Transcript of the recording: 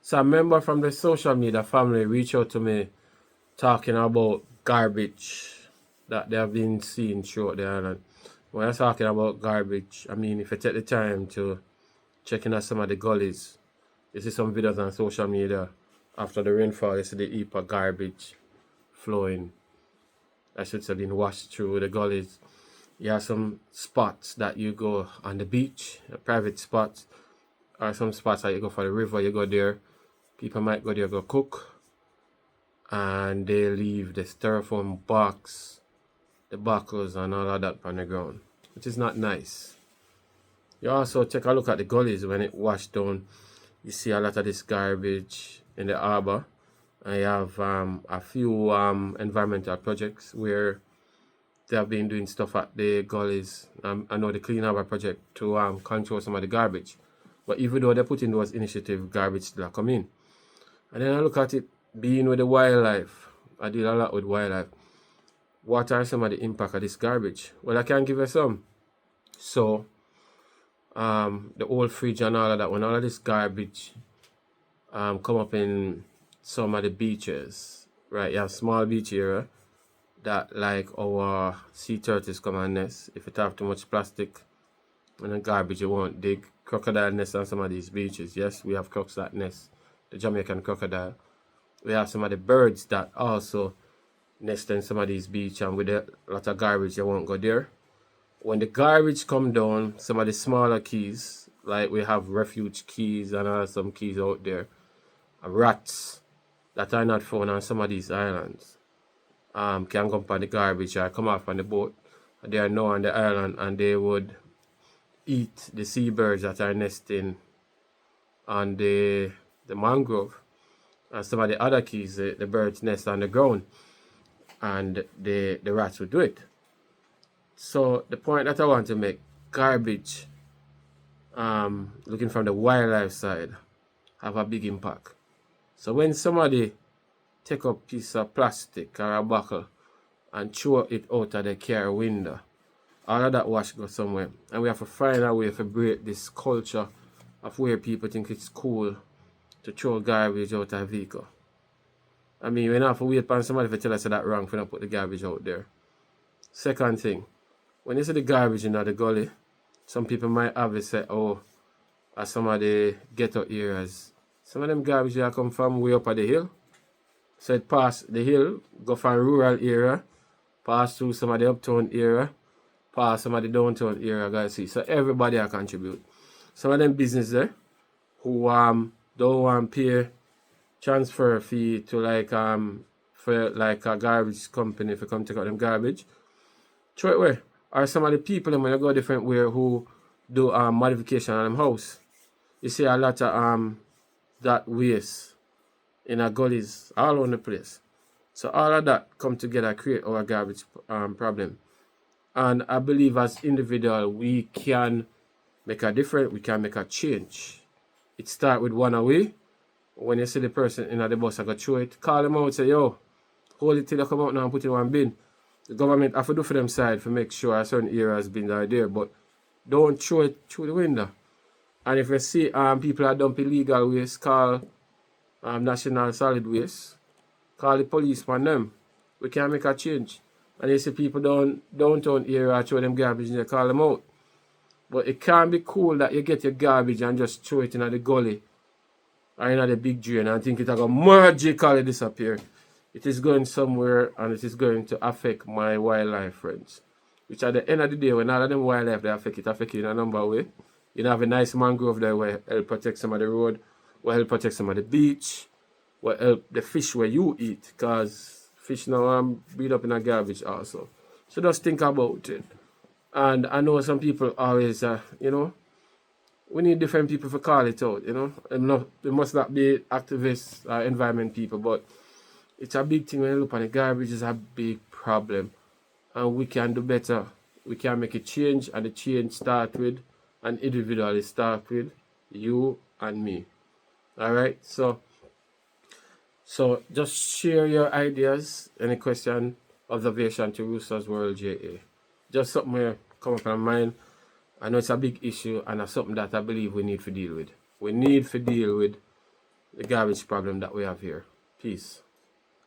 So a member from the social media family reached out to me talking about garbage that they have been seeing throughout the island. When I'm talking about garbage, I mean if you take the time to check in at some of the gullies, you see some videos on social media after the rainfall, you see the heap of garbage flowing. I should say being washed through the gullies. You have some spots that you go on the beach, private spots, or some spots that you go for the river, you go there. People might go there go cook, and they leave the styrofoam box, the buckles and all of that on the ground, which is not nice. You also take a look at the gullies when it washed down. You see a lot of this garbage in the harbor. I have a few environmental projects where they have been doing stuff at the gullies. I know the Clean Harbor project to control some of the garbage. But even though they put in those initiatives, garbage still come in. And then I look at it being with the wildlife. I deal a lot with wildlife. What are some of the impact of this garbage? Well, I can give you some. So, the old fridge and all of that, when all of this garbage come up in some of the beaches, right? You have small beach area that like our sea turtles come and nest. If it have too much plastic and then garbage, you won't dig. Crocodile nest on some of these beaches. Yes, we have crocs that nest. The Jamaican crocodile. We have some of the birds that also nest in some of these beaches, and with a lot of garbage, you won't go there. When the garbage come down, some of the smaller keys, like we have refuge keys and some keys out there, rats that are not found on some of these islands can come up on the garbage or come off on the boat. They are now on the island and they would eat the seabirds that are nesting on the mangrove, and some of the other keys, the birds nest on the ground, and the rats would do it. So the point that I want to make, garbage, looking from the wildlife side, have a big impact. So when somebody take a piece of plastic or a buckle and throw it out of the car window, all of that wash goes somewhere. And we have to find a way to break this culture of where people think it's cool to throw garbage out of a vehicle. I mean, we don't have to wait for somebody to tell us that wrong for not put the garbage out there. Second thing, when you see the garbage in the gully, some people might have it say, oh, as some of the ghetto areas, some of them garbage that come from way up at the hill. So it pass the hill, go from rural area, pass through some of the uptown area, pass some of the downtown area, guys see. So everybody will contribute. Some of them business there who don't want to pay transfer fee to like for like a garbage company if you come take out them garbage, throw it away. Or some of the people when you go different way who do modification on them house. You see a lot of that waste in our gullies all over the place. So all of that come together create our garbage problem. And I believe as individual we can make a difference, we can make a change. It start with one away. When you see the person in the bus, I go throw it, call them out, say, yo, hold it till they come out now and put it in one bin. The government have to do for them side to make sure certain areas bins are there, but don't throw it through the window. And if you see people are dumping illegal waste, call National Solid Waste, call the police on them. We can make a change. And you see people downtown area throw them garbage and they call them out. But it can't be cool that you get your garbage and just throw it in the gully or in the big drain and think it's going to magically disappear. It is going somewhere and it is going to affect my wildlife friends. Which at the end of the day, when all of them wildlife they affect you in a number of ways. You have a nice mangrove there where help protect some of the road, will help protect some of the beach, will help the fish where you eat, because fish now breed up in a garbage also. So just think about it. And I know some people always, we need different people to call it out, They must not be activists or environment people, but it's a big thing when you look on the garbage is a big problem. And we can do better. We can make a change, and the change start with an individual. It start with you and me. Alright? So just share your ideas, any question, observation to Roosters World JA. Just something where come up in my mind. I know it's a big issue and it's something that I believe we need to deal with. We need to deal with the garbage problem that we have here. Peace.